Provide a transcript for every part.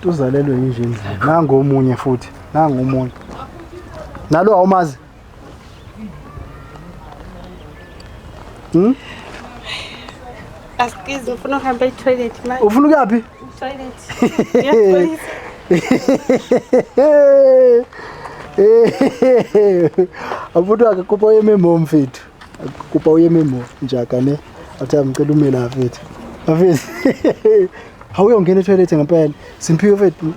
Uzalelwe yinje endlini. Nangu omunye futhi. Nangu omunye. Nalo awumazi? Asikizi ufuna ukuhamba e-toilet manje. Ufuna ukuyaphi? Toilet. Ngiyakholisa. Afuthi akakupa yememo mfethu. Akupa yememo njaka ne. Athi amcela ume la mfethu. Mfethu. Awuyongena e-toilet ngempela. Simphiwe mfethu.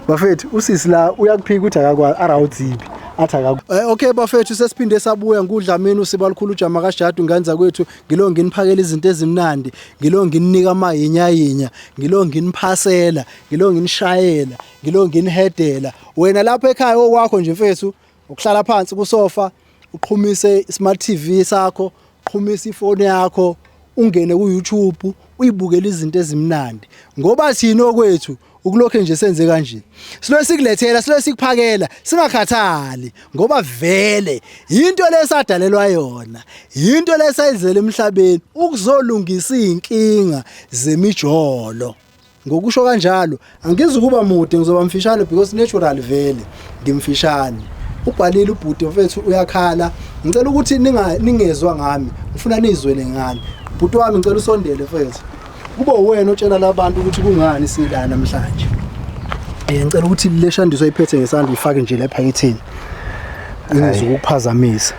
Bafethu usisi la uyakuphika ukuthi akakwazi arawudzibi. Okay bafethu sesiphinde sabuya ngudlamini usibalukhulu uJama kaShadu nganza kwethu ngilo nginiphakela izinto ezimnandi ngilo ngininika amayinya ngilo nginiphasela ngilo nginishayela ngilo nginihedela wena lapha ekhaya okwakho nje mfethu ukuhlala phansi kusofa uqhumise smart TV sakho uqhumise ifoni yakho ungene ku YouTube uyibukela izinto ezimnandi ngoba thina okwethu ukulokho nje senze kanje silo sikulethela silo sikuphakela singakhathali ngoba vele into lesadalelwa yona into lesayizela emhlabeni ukuzolungisa inkinga zemijolo ngokusho kanjalo angizukuba mude ngizoba mfishane because natural vele ngimfishane ubhalile ubhuti mfethu uyakhala ngicela ukuthi ningezwa ngami ngifuna nizwele ngani bhuti wami ngicela usondele mfethu kube wena otshela labantu ukuthi kungani sila namhlanje ngicela ukuthi le shandiso ayiphethe ngesandla ifake nje la ephaketheni ngizokuphazamisa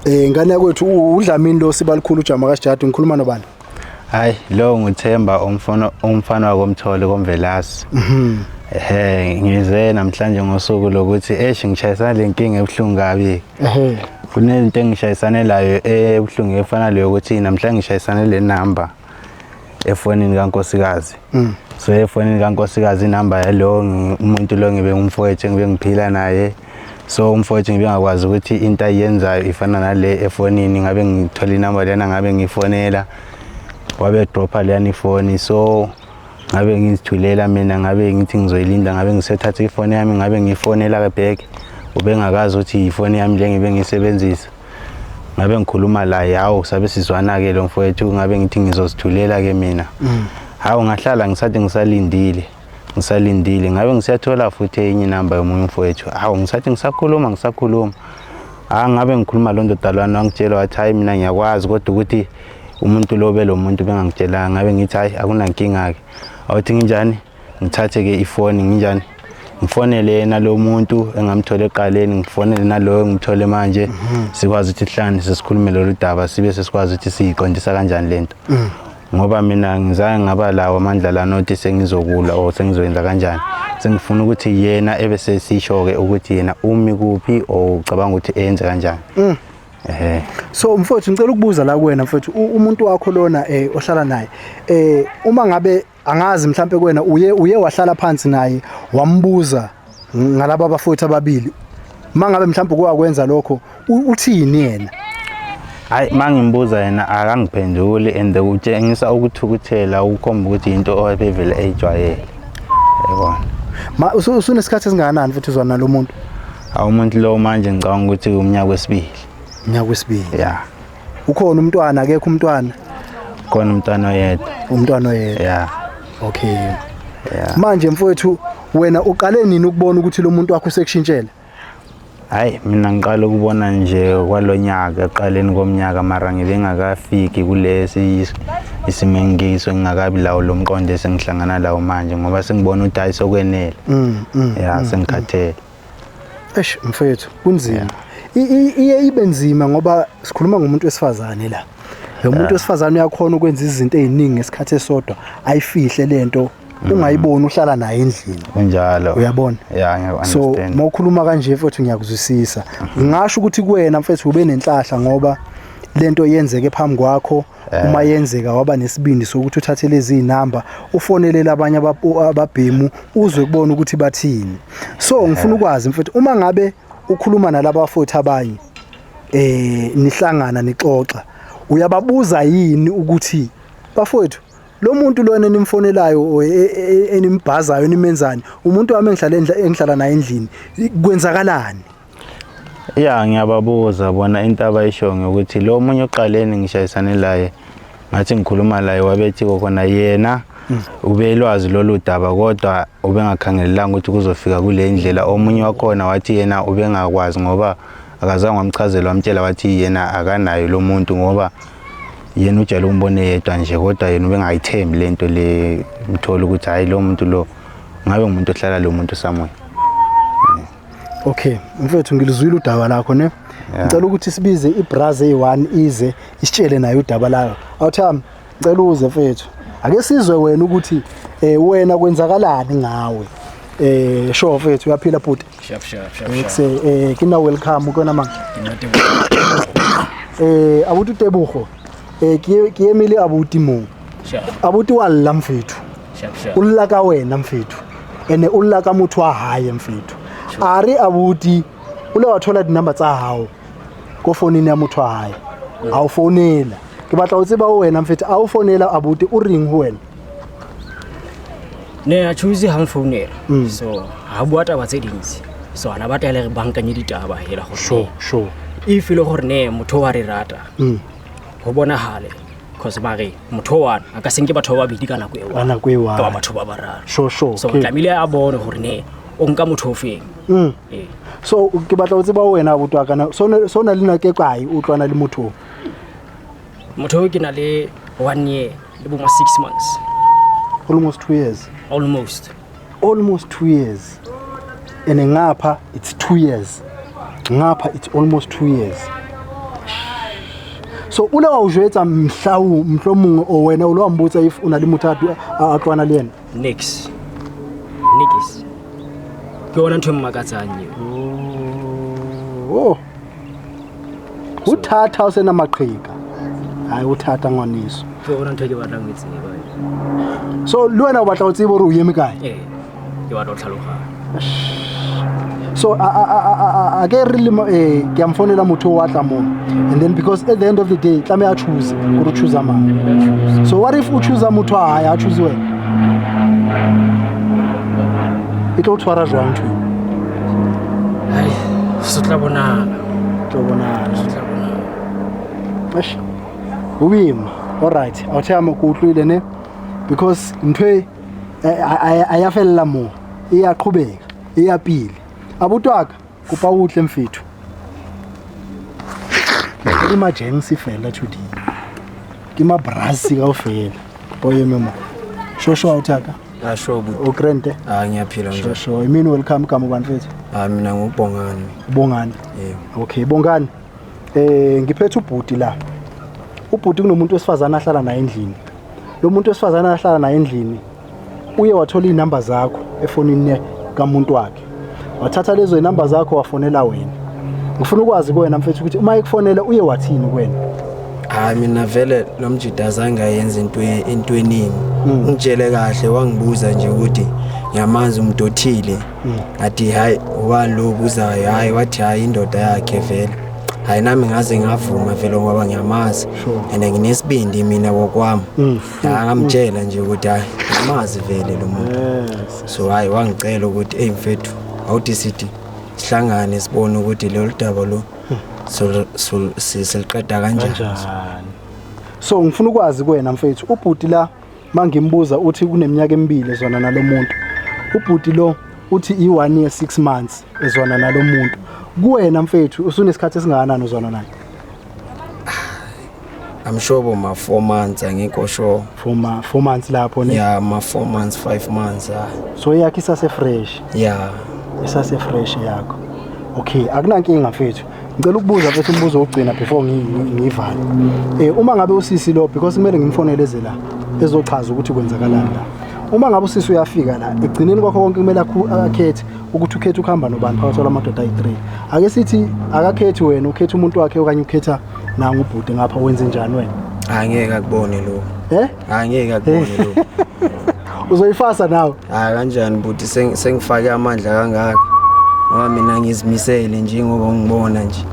ngane yakwethu uDlamini lo sibalukhulu uJama kaShadu ngikhuluma nobani hayi lo ngithemba umfana wakomthole komvelasi ngize namhlanje ngosuku lokuthi ngishayisana lenkinga ebuhlungu kabi kunento engishayisane layo ebuhlungu efana leyo ukuthi namhlanje ngishayisane le number efonini kaNkosikazi so efonini kaNkosikazi inamba yalo umuntu lo ngibe umfowethu ngibe ngiphila naye so umfowethu ngibe ngakwazi ukuthi into ayenzayo ifana nale efonini ngabe ngithola inamba lena ngabe ngifonela wabe dropa leyani ifoni so ngabe ngizithulela mina ngabe ngithi ngizoyilinda ngabe ngisethatha ifoni yami ngabe ngifonela back ubengakazi ukuthi ifoni yami le ngibe ngisebenzisa ngabe ngikhuluma la yawo sabe sizwana ke lo mfowethu ngabe ngithi ngizosithulela ke mina hawo ngahlala ngisathi ngisalindile ngabe ngisiyathola futhi enye inamba yomunye mfowethu hawo ngisathi ngisakhuluma ngabe ngikhuluma lo ndodalwana wangitshela wathi hayi mina ngiyakwazi kodwa ukuthi umuntu lo belo muntu bengangitshela ngabe ngithi hayi akunankinga ke awuthi nginjani ngithathe ke ifoni nginjani ngifonele yena lo muntu engamthola eqaleni ngifonele nalo ngimthole manje sikwazi ukuthi sihlane sesikhulume lolu daba sibe sesikwazi ukuthi siyiqondisa kanjani lento ngoba mina ngizange ngaba lawo amandla la nothi sengizokulwa o sengizoyenza kanjani sengifuna ukuthi yena ebese sisho ke ukuthi yena umi kuphi o ucabanga ukuthi enze kanjani so mfowethu ngicela ukubuza la kuwena mfowethu umuntu wakho lona ohlala naye uma ngabe angazi mhlambe kuwena uye wahlala phansi naye wambuza ngalabo abafowethu ababili mangabe mhlambe kwakwenza lokho uthini yena hayi mangimbuza yena akangiphenduli and utshengisa ukuthukuthela ukhomba ukuthi into oyebevele ejwayele yabona usunesikhathi esingakanani futhi uzwana nalo muntu umuntu lo manje ngicabanga ukuthi umnyaka wesibili yeah ukhona umntwana akekho umntwana khona umntwana oyedwa yeah okay yeah manje mfowethu wena uqale nini ukubona ukuthi lo muntu wakho usekushintshela hayi mina ngiqala ukubona nje kwalonyaka eqaleni komnyaka mara ngibengakafiki kulesi isimengiso ngingakabi lawo lo mqondo esengihlangana lawo manje ngoba sengibona ukuthi hayi sokwenele yeah sengikhathele mfowethu kunzima iye ibe nzima ngoba sikhuluma ngomuntu wesifazane la lo muntu wesifazane uyakhona ukwenza izinto eziningi ngesikhathi esodwa ayifihle lento ungayiboni uhlala naye endlini kunjalo uyabona yeah ngiyaunderstand so mawukhuluma kanje mfethu ngiyakuzwisisa ngingasho ukuthi kuwena mfethu ube nenhlahla ngoba lento yenzeke phambi kwakho uma yenzeka waba nesibindi sokuthi uthathe lezi inamba ufonele labanye ababhemu uzwe kubona ukuthi bathini so ngifuna ukwazi mfethu uma ngabe ukhuluma nalabo bafowethu abanye nihlangana nixoxa uyababuza yini ukuthi bafowethu lo muntu lona enimfonelayo enimbazayo nimenzani umuntu wami engihlala naye endlini kwenzakalani yeah ngiyababuza bona into abayishongo ukuthi lo munye oqaleni ngishayisane laye ngathi ngikhuluma laye wabethi khona yena ubelwazi lolu daba kodwa ubengakhangelelanga ukuthi kuzofika kule ndlela. Omunye wakhona wathi yena ubengakwazi ngoba akazange wamchazela wamtshela wathi yena akanayo lo muntu ngoba yena ujala umbone yedwa nje kodwa yena ubengayithembi lento le mthola ukuthi hayi lo muntu lo ngabe umuntu ohlala lo muntu somewhere. Okay, mfethu ngilizwile udaba lakho ne. Ngicela ukuthi sibize ibraze eyi1 ize isitshele nayo udaba layo. Awuthami, ngicela uze mfethu. Ake sizwe wena ukuthi wena kwenzakalani ngawe. Sure mfethu uyaphila bhuti. Sharp. Kina welcome ukona manga. Abuti Tebugo. Ke emile abuti mo. Abuti wa lla mfethu. Ulla ka wena mfethu. Ene ulla ka motho wa hae mfethu. Ari abuti ule wathola dinamba tsa hao ko phone ya motho wa hae. A o founela. Ke batla o tseba wena mfethu a o founela abuti o ring ho wena. Ne a choose hang founela. So ha bua taba tse dintsi. So ana batla le bankanye ditaba hela go. Sure. If ile gore ne motho wa re rata. Go bona hale. Cause mare motho wa aka senke batho ba bidi kana kwewa. Ana kwewa. Ka batho ba bararo. Sure. So tlamile a bone gore ne o nka motho o feng. So ke batla o tseba wena abuti wa kana so na lena ke kae o tlwana le motho. Motho ke na le 1 year le bo 6 months. Almost 2 years. Almost 2 years. And ngapha it's 2 years. Ngapha it's almost 2 years. So ule wa ujwetsa mhlawu mhlomong o wena ulo ambutsa if una le motho a tlwana le yena. Next. Ke ona ntho mmakatsanye. Oh. Uthatha usena maqhika. Hayi uthatha ngoniso. Ke ona ntho ke batlang go tseba. So le wena o batla o tsebe hore o yeme kae? Ke batla o tlhaloga. So I get really ke amfonela motho wa tla mo, and then because at the end of the day tla me a choose go choose a man. So what if u choose motho a ya choose wena? It will tshwara jwang tho? Hai se tla bona. Eish. Ubim. All right. I'll tell you go utlwile ne because ntwe ayafella mo iyaqhubeka iyapile. Abutwaka kupa uhle mfethu. Emergency fela today. Ke ma brasi ka ofela. Boye memo. Shosho awuthaka. Sure bu. Okrente. Ngiyaphila nje. Sure. Imini welcome kama ubani mfethu. Mina ngubongani. Bongani. Okay, Bongani. Ngiphethe ubhuti la. Ubhuti kunomuntu wesifazana ahlala naye endlini. Lo muntu wesifazana ahlala naye endlini uye wathola inamba zakho efonini kamuntu wakhe. Wathatha lezo inamba zakho wafonela wena. Ngifuna ukwazi kuwena mfethu ukuthi uma ekufonela uye wathini kuwena? Mina vele lo mjida azange ayenze into eningi. Ungitshele kahle wangibuza nje ukuthi ngiyamazi umuntu othile. Athi hayi ubani lo buzayo hayi wathi hayi indoda yakhe vele. Hayi nami ngaze ngavuma vele ngoba ngiyamazi. And nginesibindi mina wokwami. Ngamtshela nje ukuthi hayi ngiyamazi vele lo muntu. So hayi wangicela ukuthi hey mfethu awuthi sithi sihlangane sibone ukuthi lo daba lo siliqeda kanjani. So ngifuna ukwazi kuwena mfethu ubhuti la mangimbuza uthi kuneminyaka emibili ezwana nalomuntu. Ubhuti lo uthi i1 year 6 months ezwana nalomuntu. Kuwena mfethu usunesikhathi esingakanani uzwana naye? I'm sure ma 4 months angikho sure. 4 months lapho ne? Yeah, ma 4 months 5 months. So yakhe isase fresh. Yeah. Isase fresh yakho. Okay, akunankinga mfethu. Ngicela ukubuza bese umbuzo ogcina before ngivale. Uma ngabe usisi lo because kumele ngimfonele ezela ezochaza ukuthi kwenzakalani la. Uma ngabe usisi uyafika la egcineni kwakho konke kumele akhethe ukuthi ukhethe ukuhamba nobani phakathi kwamadoda ayi3. Ake sithi akakhethi wena ukhethe umuntu wakhe okanye ukhetha nanga ubhuti ngapha wenze njani wena? Angeke akubone lo. Angeke akubone lo. Uzoyifasa nawe? Kanjani buti sengifake amandla kangaka. Ngoba mina ngizimisele nje ngoba ngibona nje.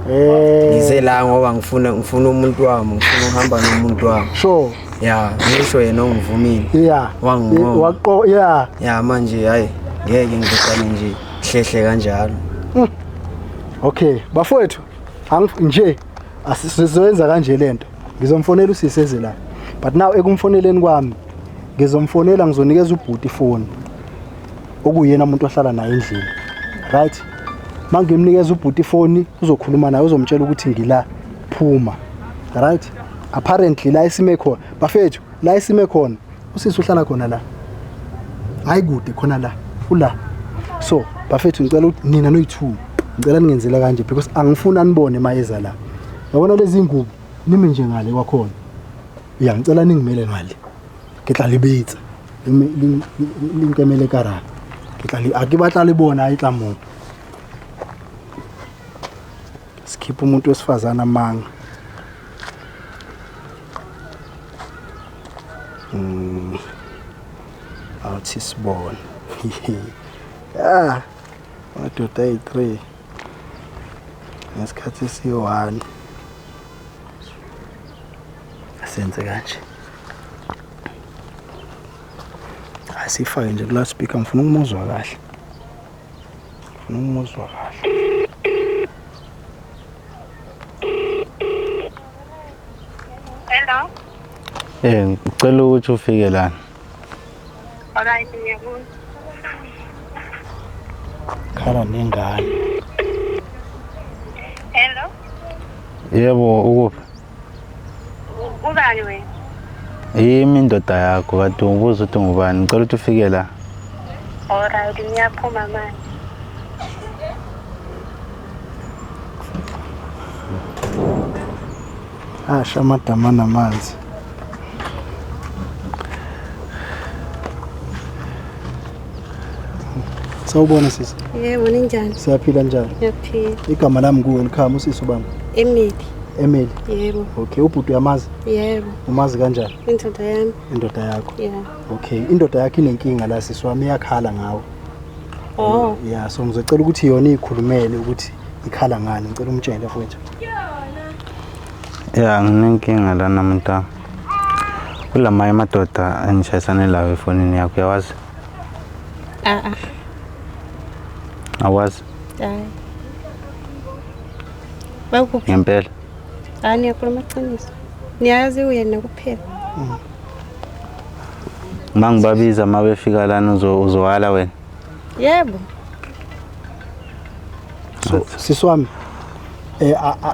Ngize la ngoba ngifuna umuntu wami, ngifuna uhamba nomuntu wami. Sure. Yeah, ngisho yena ongivumile. Yeah. Waqo yeah. Yeah manje hayi ngeke ngizocane nje hlehle kanjalo. Okay, bafowethu nje asizoyenza kanje lento. Ngizomfonela usisi ezela. But now ekumfoneleni kwami ngizomfonela ngizonikeza ubhuti ifoni okuyena umuntu ohlala naye endlini right mangimnikeza ubhuti ifoni uzokhuluma naye uzomtshela ukuthi ngila phuma right apparently la isime khona bafethu la isime khona usisi uhlala khona la hayi kude khona la ula so bafethu ngicela ukuthi nina noyi2 ngicela ningenzela kanje because angifuna nibone mayeza la yabona lezi ngubo nime nje ngale kwakhona ya ngicela ningimele ngale ke tla lebetsa linkemele karana ke tla akibatla libona ayitla mo skip umuntu wesifazana manga awuthi sibone ah madoda ayi3 nesikhathi si1 asenze kanje asifake nje kula speaker ngifuna ukumuzwa kahle Hello. Ngicela ukuthi ufike lana. Alright, ngiyabona. khala nengane Hello. Yebo ukuphi? Ubani wena? Yimi indoda yakho kade ubuza ukuthi ngubani. Ngicela ukuthi ufike la. Alright, ngiyaphuma manje. asha amadama namanzi sawubona sisi Yebo, ninjani? siyaphila njani Ngiyaphila. igama lami ngu-Welcome usisi ubani Emily Yebo. okay ubhuti uyamazi Yebo. umazi kanjani Indoda yami. indoda yakho Yeah. okay indoda yakho inenkinga la sisi wami iyakhala ngawe Oh. ya so ngizocela ukuthi yona ikhulumele ukuthi ikhala ngani ngicela umtshele mfowethu Ya nginenkinga la namuntu. Kulamaye amadoda engishayisane lawo efonini yakho yawazi? Awazi? Hayi. Bakuphi? Ngempela. Niyakhuluma iqiniso. Niyazi uyena kuphela. Mangibabiza mabefika lana uzowala wena. Yebo. so sisi wami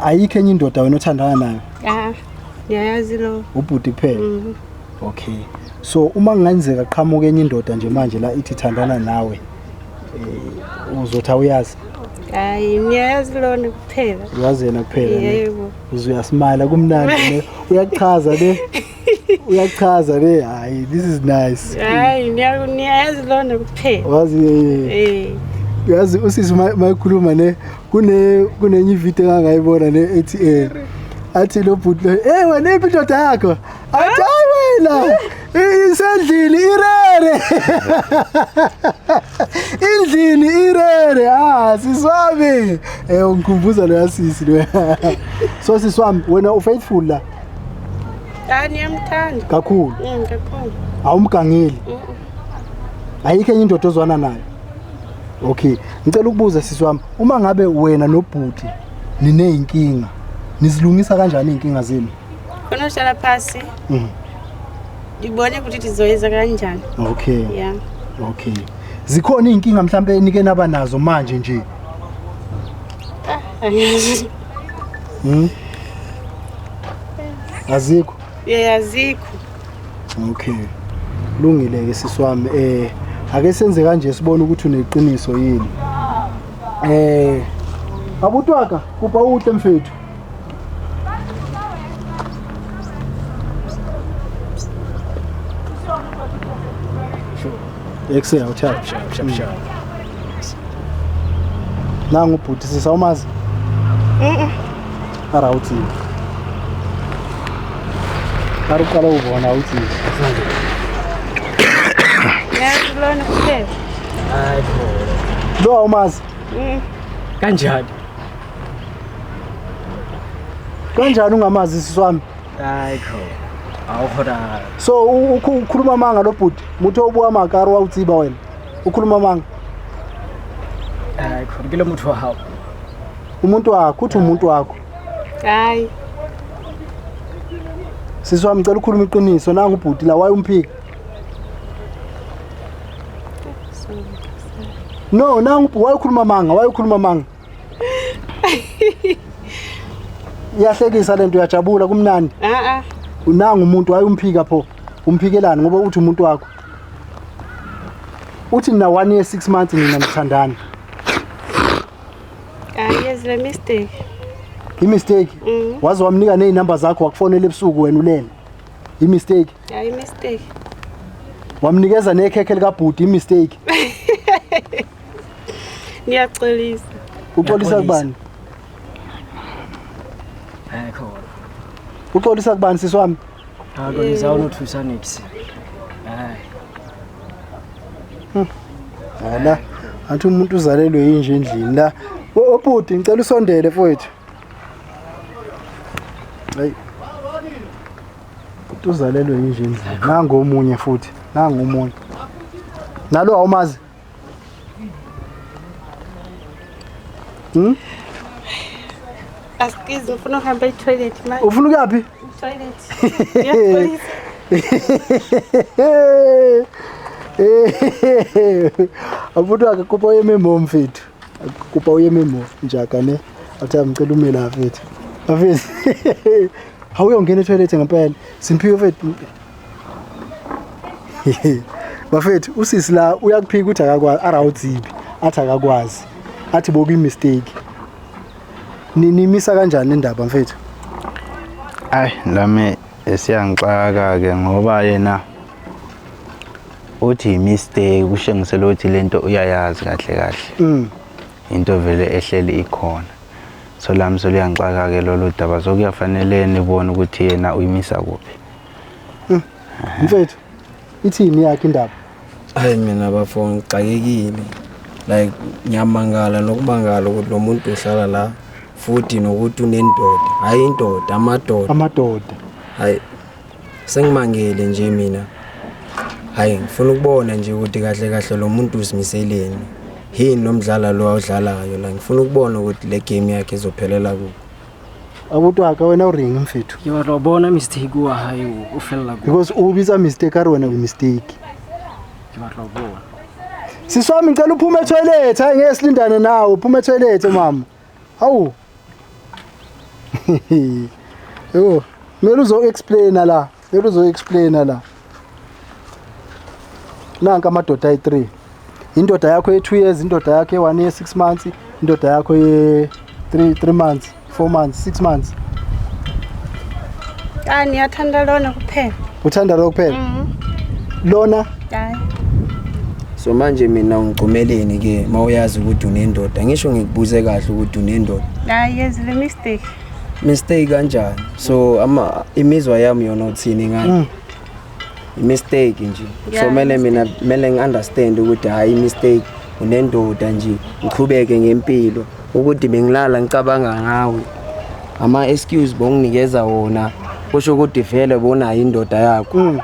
ayikho enye indoda wena othandana nayo Niyazi lo. ubhuti kuphela okay so uma ngenzeka qhamuka enye indoda nje manje la ithi thandana nawe uzothi uyazi Hayi, niyazi lo kuphela. uyazi yena kuphela Yebo. uzuyasimala kumnandi ne uyachaza le hayi this is nice Hayi, niyazi lo kuphela. wazi yazi usisi mayikhuluma ne kunenye ivideo engangayibona ne ethi athi lo bhuti wena indoda yakho athi hayi wena isendlini irere indlini irere siswami ungikhumbuza lo yasisi lo so siswami wena ufaithful la Niyamthanda. kakhulu Kakhulu. awumgangeli ayikho enye indoda ozwana nayo okay ngicela ukubuza sisi wami uma ngabe wena nobhuti nineyinkinga nizilungisa kanjani inkinga zenu Khona uhlala phansi. Ngibone ukuthi sizoyenza kanjani. okay Yeah. okay zikhona inkinga mhlambe enike naba nazo manje nje Angiyazi. azikho Yazikho. okay lungile ke sisi wami ake senze kanje sibone ukuthi uneqiniso yini abutwaka kupha uhle mfethu Exe awuthatha sharp nangu ubhuti sisawumazi ara uthi uqala ubona uthi Niyazi lo kuphela. Hayi lo awumazi kanjani? kanjani ungamazi siswami Hayi awukhona. so ukhuluma manga lo bhuti mutho obuwa makaro wawutsiba wena ukhuluma manga Hayi khona kilo muntu wawo. umuntu wakho uthi umuntu wakho Hayi. siswami ngicela ukhuluma iqiniso nangu ubhuti la wayumphika No, nangu wayikhuluma manga. Iyahlekisa lento uyajabula kumnandi. Unanga umuntu wayumphika pho. Umphikelana ngoba uthi umuntu wakho. Uthi na 1 year 6 months nina mthandana. Yes, the mistake. I-mistake. Waze wamnika nezinamba zakho wakufonela ebusuku wena ulele. I-mistake. I-mistake. Wamnikeza nekhekhe likabhuti i-mistake. Ngiyaxolisa. Uxolisa kubani? Hayi khona. Uxolisa kubani sisi wami? Axolisa unothusa nix. Hayi. Hala, athi umuntu uzalelwe yinje endlini la. Obhuti ngicela usondele mfowethu. Hayi. Uzalelwe yinje endlini. Nangu omunye futhi. Nangu omunye. Nalo awumazi? Asikizi ufuna ukuhamba e-toilet manje. Ufuna ukuyaphi? Toilet. Ngiyaxolisa. Abuto akakupa yememo mfethu. Akupa yememo njaka ne. Athi amcela umela mfethu. Mfethu. Awuyongena e-toilet ngempela. Simphiwe mfethu. Bafethu usisi la uyakuphika ukuthi akakwazi arawudzibi. Athi akakwazi. Athi boku mistake. Nimisa kanjani indaba mfethu? Ayi lami siyangixaka ke ngoba yena uthi mistake kushengisela ukuthi lento uyayazi kahle. Into vele ehleli ikhona. So lami soliyangixaka ke lolu daba sokuyafanele nibone ukuthi yena uyimisa kuphi. Mfethu ithini yakhe indaba? Hayi mina bafo ngixakekile. Like nyamangala nokubangala ukuthi lo muntu uhlala la futhi nokuthi unendoda. Hayi indoda amadoda. Hayi sengimangele nje mina. Hayi ngifuna ukubona nje ukuthi kahle lo muntu uzimiseleni. Yini nomdlala lo awudlalayo la ngifuna ukubona ukuthi le game yakhe izophelela kuphi. Abutwaka wena uringi mfethu. Ngiyabona mistake wa hayi ufelela ku. Because ubiza mistake ari wena mistake. Ngiyabona. Siswami ngicela uphume e-toilet, hayi ngeke silindane nawe, uphume e-toilet mama. Hawu. Yo, mele uzo-explain la. Nanka amadoda ayi3. Indoda yakho ye2 years, indoda yakho ye1 year 6 months, indoda yakho ye3 months, 4 months, 6 months. Niyathanda lona kuphela. Uthanda lo kuphela? Lona? Hayi. So manje mina ngigcumeleni ke mawuyazi ukuthi unendoda. Ngisho ngikubuze kahle ukuthi unendoda. Hayi yes, the mistake. Mistake kanjani? So imizwa yami yona uthini ngani? Mistake nje. So mele ngiunderstand ukuthi hayi mistake unendoda nje. Ngiqhubeke ngempilo ukuthi bengilala ngicabanga ngawe. Ama excuse bonginikeza wona. Kusho ukuthi vele bona indoda yakho.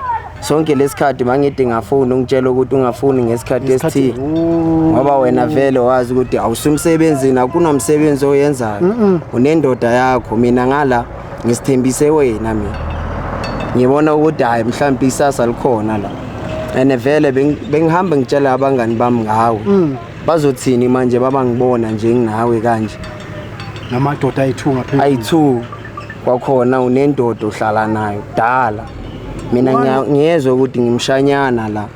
Sonke lesikhathi mangithi ngafuna ungitshela ukuthi ungafuni ngesikhathi esithile. Ngoba wena vele wazi ukuthi awusumsebenzini akunomsebenzi oyenzayo. Unendoda yakho mina ngala ngisithembise wena mina. Ngibona ukuthi hayi mhlawumbe isasa likhona la. Ene vele bengihamba ngitshela abangani bami ngawe. Bazothini manje babangibona nje nginawe kanje. Namadoda ayi2 ngaphezulu. Ayi2 kwakhona unendoda ohlala nayo dala. Mina ngiyezwe ukuthi ngimshanyana la.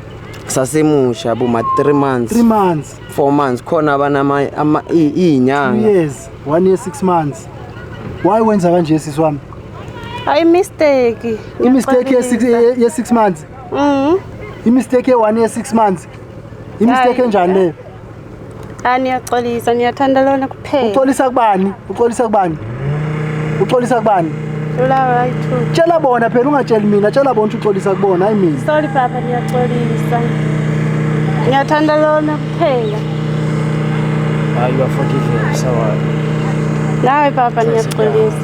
Kusasemusha boma 3 months. 3 months. 4 months khona abana inyanga. 2 years, 1 year 6 months. Why wenza kanje sisi wami? Hayi mistake. I-mistake ye 6 months. I-mistake ye1 year 6 months. I-mistake enjani leyo? Niyaxolisa, niyathanda lona kuphela. Uxolisa kubani? Ulawa ayi2. Tshela bona phela ungatsheli mina, tshela bona ukuthi uxolisa kubona hayi mina. Sorry papa, niyaxolisa. Niyathanda lona kuphela. You are forgiven, sawa. Nawe papa niyaxolisa.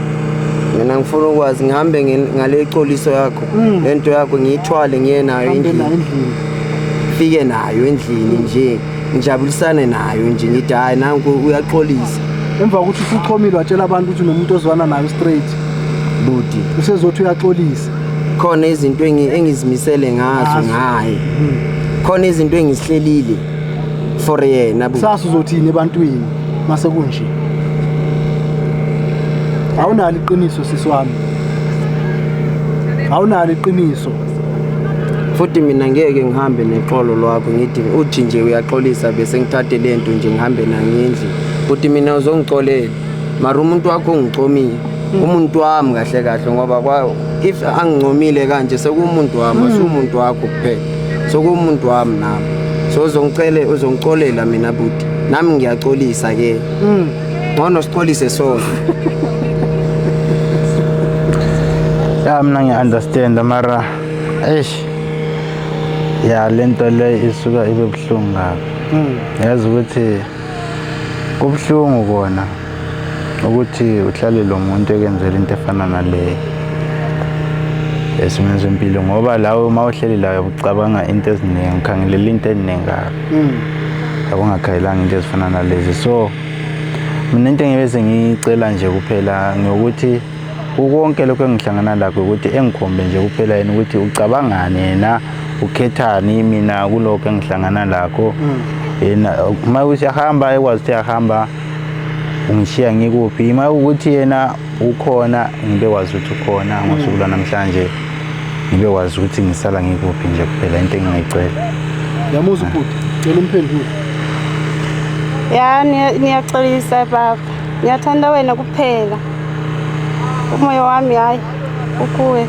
Mina ngifuna ukwazi ngihambe ngale xoliso yakho. Lento yakho ngiyithwale ngiye nayo endlini. Fike nayo endlini nje. Ngijabulisane nayo nje ngithi hayi nanku uyaxolisa. Emva kokuthi usuchomile watshela abantu ukuthi unomuntu ozwana nayo straight. Budi Usezothi uyaxolisa. Khona izinto engizimisele ngazo ngaye. Khona izinto engisihlelile for yena sasa uzothini ebantwini mase kunje awunalo iqiniso siswami awunalo iqiniso futhi mina ngeke ngihambe neqolo lwakho ngithi uthi nje uyaxolisa bese ngithathe lento nje ngihambe nangendli futhi mina uzongixolela mara umuntu wakho ungicomile umuntu wami kahle kahle ngoba if angicomile kanje sekumuntu wami asumuntu wakho kuphela sokumuntu wami nami so uzongicolela mina buti nami ngiyaxolisa ke ngono sicolise sonke ya mina ngiya-understand mara ya lento le isuka ibe buhlungu kabi yazi ukuthi kubuhlungu kona ukuthi uhlale lo muntu ekenzela into efana nale esimeni sempilo ngoba lawe uma uhleli layo ucabanga into eziningi ukhangelela into eziningi kabi akungakhayilang into ezifana nalezi so mina into engibese ngicela nje kuphela ngokuthi ukonke lokho engihlangana lakho ukuthi engikhombe nje kuphela yena ukuthi ucabangani yena ukhethani mina kuloko engihlangana lakho yena uma usihamba ekwazi ukuthi ahamba ungishiya ngikuphi ima ukuthi yena ukhona ngibe wazi ukuthi ukhona ngosuku namhlanje ngibe wazi ukuthi ngisala ngikuphi nje kuphela into engingayicela yamuza ukuthi cela umphendule ya niyaxolisa baba ngiyathanda wena kuphela umoya wami hayi ukuwe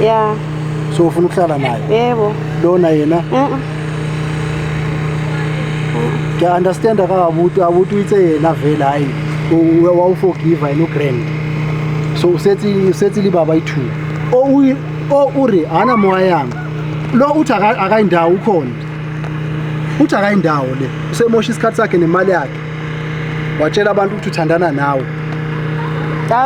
ya so ufuna ukuhlala naye yebo lona yena ke understand akabuthi uyithe yena vele hayi wawuforgive yena ugrand so usethi libaba ithu uri ana moya yami lo uthi akayindawo ukhona uthi akayindawo le usemosha isikhathi sakhe nemali yakhe watshela abantu ukuthi uthandana nawe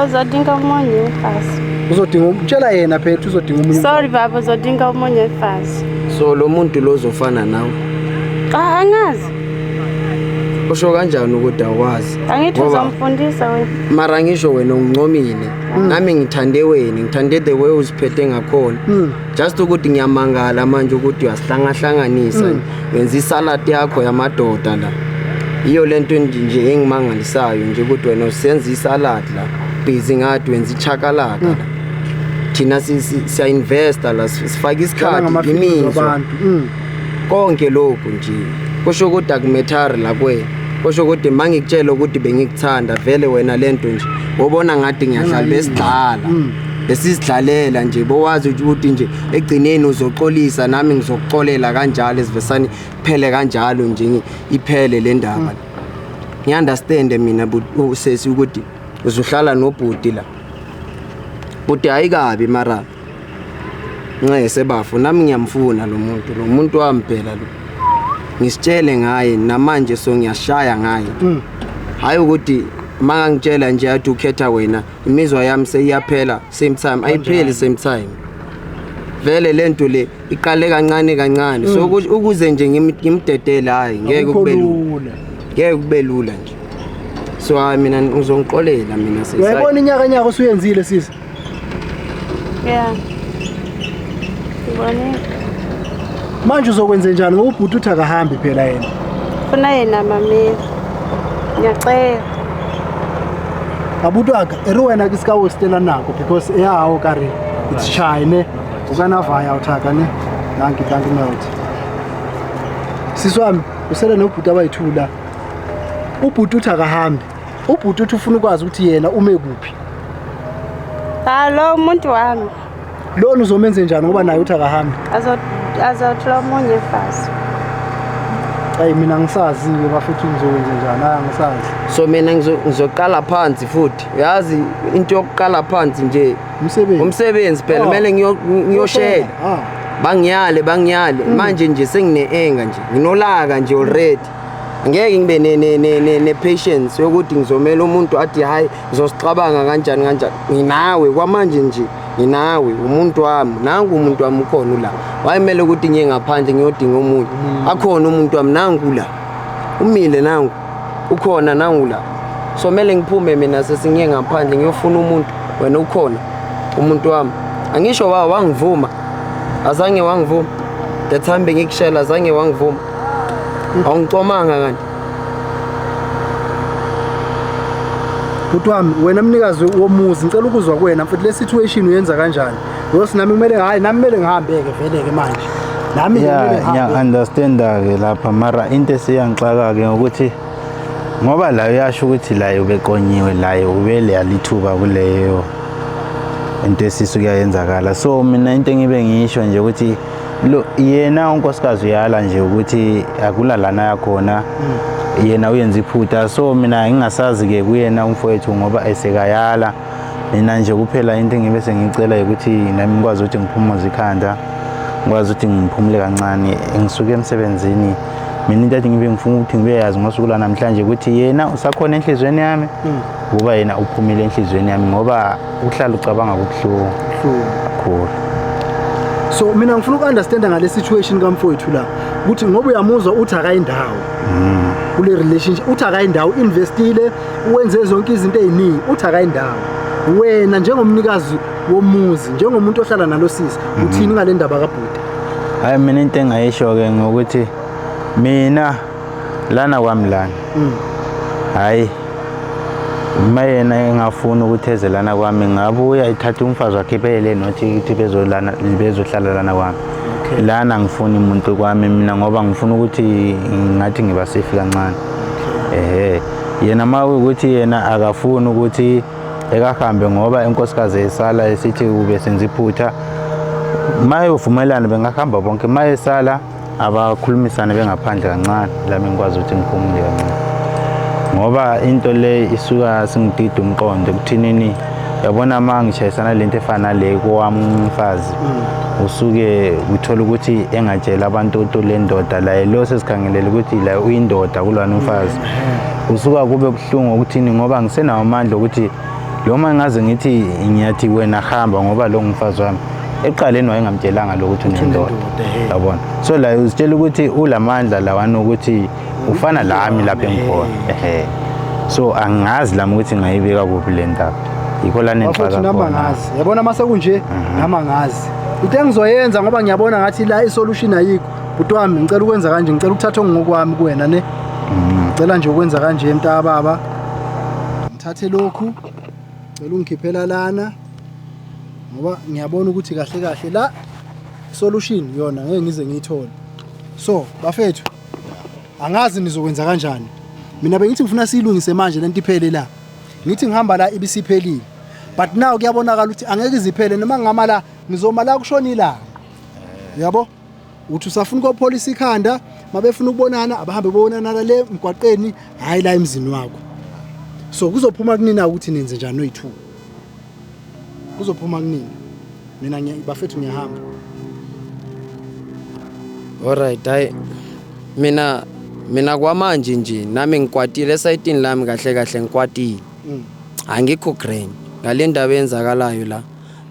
uzodinga umunye mfazi uzodinga umtshela yena phela uzodinga umunye sorry baba uzodinga umunye mfazi so lo muntu lo uzofana nawe angazi usho kanjani ukuthi akwazi angithi uzomfundisa wena mara ngisho wena ungincomile nami ngithande the way uziphethe ngakhona just ukuthi ngiyamangala manje ukuthi uyasihlangahlanganisa wenza isalad yakho yamadoda la iyo lento nje engimangalisayo nje ukuthi wena usenza isalad la busy ngathi wenza ichakalaka la thina siya investor la sifaka isikhathi imizwa konke lokho nje kusho ukuthi akumatter la kwena kusho ukuthi mangikutshela ukuthi bengikuthanda vele wena lento nje ubona ngathi ngiyahlala besidlala besisidlalela nje bowazi ukuthi nje egcineni uzoxolisa nami ngizokuxolela kanjalo esivesani phele kanjalo nje iphele le ndaba ngiunderstand mina usesi ukuthi uzohlala nobhuti la buti ayikabi mara ngese bafu nami ngiyamfuna lo muntu wami phela lo ngisitshele ngaye namanje so ngiyashaya ngaye hayi ukuthi mangangitshela nje athi ukhetha wena imizwa yami seyiyaphela same time ayipheli same time vele lento le iqale kancane so ukuze nje ngimdedele hayi ngeke kube lula nje so mina ngizongiqolela mina sisi uyayibona inyaka usuyenzile sisi yeah ngibone manje uzokwenza njani ngoba ubhuti uthi akahambi phela yena funa yena mameli ngiyacela abuti waka eri wena ke ska westela nako because eyawo kare it's shy ne ukana vaya uthaka ne thank you mouth siswami usele nobhuti abayithula ubhuti uthi akahambi ubhuti uthi ufuna ukwazi ukuthi yena ume kuphi lo umuntu wami lona uzomenze njani ngoba naye uthi akahambi azothola umunye mfazi hayi mina ngisazi-ke bafethu ngizokwenza njani angisazi so mina ngizoqala phansi futhi uyazi into yokuqala phansi nje umsebenzi phela kumele ngiyoshela bangiyale manje nje sengine-enga nje nginolaka nje already ngeke ngibe ne-patience yokuthi ngizomela umuntu athi hayi ngizosicabanga kanjani nginawe kwamanje nje nginawe umuntu wami nangu umuntu wami ukhona la wayimele ukuthi ngiye ngaphandle ngiyodinga umuntu akhona umuntu wami nangu la umile nangu ukhona nangu la so mele ngiphume mina sesingiye ngaphandle ngiyofuna umuntu wena ukhona umuntu wami angisho wangivuma azange wangivuma that time bengikushela azange wangivuma awungicomanga kanti Bhuti wami wena mnikazi womuzi ngicela ukuzwa kuwena futhi le situation uyenza kanjani yos nami kumele nami kumele ngihambeke vele ke manje nami kumele ngihambe understand ke lapha mara into esiyangixaka ke ukuthi ngoba la uyasho ukuthi la ubeqonyiwe la ubele yalithuba kuleyo into esisuke yayenzakala so mina into engibe ngisho nje ukuthi lo yena unkosikazi uyala nje ukuthi akula lana yakhona yena uyenza iphutha so mina ngingasazi ke kuyena umfowethu ngoba esekayala mina nje kuphela into engibe sengicela ukuthi nami ngikwazi ukuthi ngiphumuze ikhanda ngikwazi ukuthi ngiphumule kancane ngisuke emsebenzini mina into ethi ngibe ngifuna ukuthi ngibe yazi ngosuku la namhlanje ukuthi yena usakhona enhlizweni yami kuba yena uphumile enhlizweni yami ngoba uhlala ucabanga kubuhlungu kakhulu. So mina ngifuna ukunderstand ngale situation kamfowethu la ukuthi ngoba uyamuzwa uthi akayindawo kule relationship uthi akayindawo investile uwenze zonke izinto eziningi uthi akayindawo wena njengomnikazi womuzi njengomuntu ohlala nalo sisi uthini ngale ndaba kaBhuti? Hayi mina into engayisho ke ngokuthi mina lana kwami lana hayi mayena engafuna ukuthezelana kwami ngabuya ithatha umfazi wakhe phele nothi ukuthi bezohlala lana kwami lana ngifuna umuntu kwami mina ngoba ngifuna ukuthi ngathi ngiba safe kancane yena mawe ukuthi yena akafuni ukuthi ekahambe ngoba inkosikazi esala esithi ube senza iphutha maye uvumelana bengahamba bonke maye sala abakhulumisana bengaphandle kancane lami ngikwazi ukuthi ngiphumule kancane ngoba into le isuka singidida umqondo kuthinini yabona mangishayisana lento efana le kwami umfazi usuke uthola ukuthi engatshela abantu ukuthi le ndoda la lo sesikhangelele ukuthi la uyindoda kulwana umfazi usuka kube kuhlungu ukuthini ngoba ngisenawo amandla ukuthi lo mangaze ngithi ngiyathi wena hamba ngoba lo ngumfazi wami eqaleni wayengamtshelanga lokuthi unendoda yabona so la uzitshela ukuthi ulamandla lawana ukuthi ufana lami lapha engikhona so angazi lami ukuthi ngayibeka kuphi le ndaba yikho la nenhlaka khona ngazi yabona mase kunje nama ngazi into engizoyenza ngoba ngiyabona ngathi la isolution ayikho Bhuti wami ngicela ukwenza kanje ngicela ukuthatha ngokwami kuwena ne ngicela nje ukwenza kanje emntaka baba ngithathe lokhu ngicela ungikhiphela lana ngoba ngiyabona ukuthi kahle kahle la solution yona ngeke ngize ngiyithole so bafethu angazi nizokwenza kanjani mina bengithi ngifuna siyilungise manje lento iphele la ngithi ngihamba la ibisiphelile but now kuyabonakala ukuthi angeke iziphele noma ngama la ngizoma la kushonila yabo uthi usafuna ukupholisa ikhanda mabefuna ukubonana abahambe bonana la le mgwaqeni hayi la emzini wakho so kuzophuma kunina ukuthi nenze njani noyi2 kuzophuma kunina mina bafethu ngiyahamba alright hayi mina kwamanje nje nami ngikwatile esayitini lami kahle kahle ngikwatile angikho grain ngale ndaba yenzakalayo la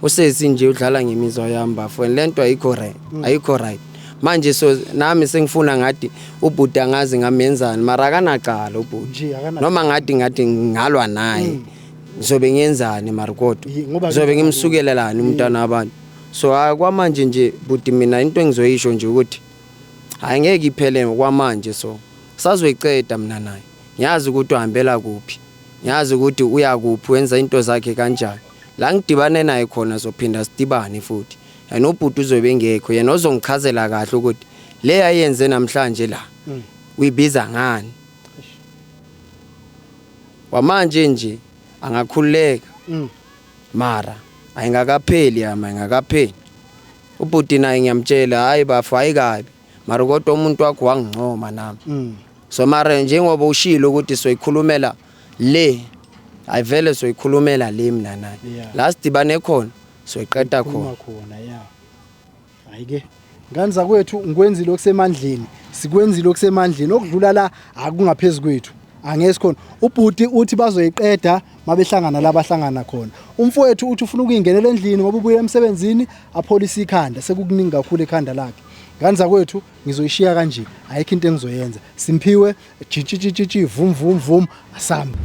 usesi nje udlala ngemizwa yami bafo lento ayikho right manje so nami sengifuna ngathi uBhuti angazi ngamenzani mara akanaqala uBhuti noma ngathi ngalwa naye ngizobe ngiyenzani mara kodwa ngizobe ngimsukelelani umntana abantu so kwamanje nje Bhuti mina into engizoyisho nje ukuthi angeke iphele kwamanje so sazoyiceda mina naye ngiyazi ukuthi uhambela kuphi ngiyazi ukuthi uya kuphi wenza into zakhe kanjani la ngidibane naye khona sophinda sidibane futhi yena uBhuti uzobe engekho yena ozongichazela kahle ukuthi le ayenze namhlanje la uyibiza ngani wamanje nje angakhuleka mara ayingakapheli ayingakapheli uBhuti naye ngiyamtshela hayi bafu ayikabi mara kodwa umuntu wakho wangincoma nami so mara njengoba ushilo ukuthi soyikhulumela le ayivele soyikhulumela le mina naye la sidibane khona soyiqeda khona hayike ngani zakwethu ngikwenzile okusemandleni sikwenzile okusemandleni okudlula la akungaphezulu kwethu angeke khona uBhuti uthi bazoyiqeda mabehlangana la bahlangana khona umfowethu uthi ufuna ukuyingenela endlini ngoba ubuye emsebenzini apholisa ikhanda sekukuningi kakhulu ekhanda lakhe ngani zakwethu ngizoyishiya kanje ayikho into engizoyenza simphiwe jijijiji vum asamba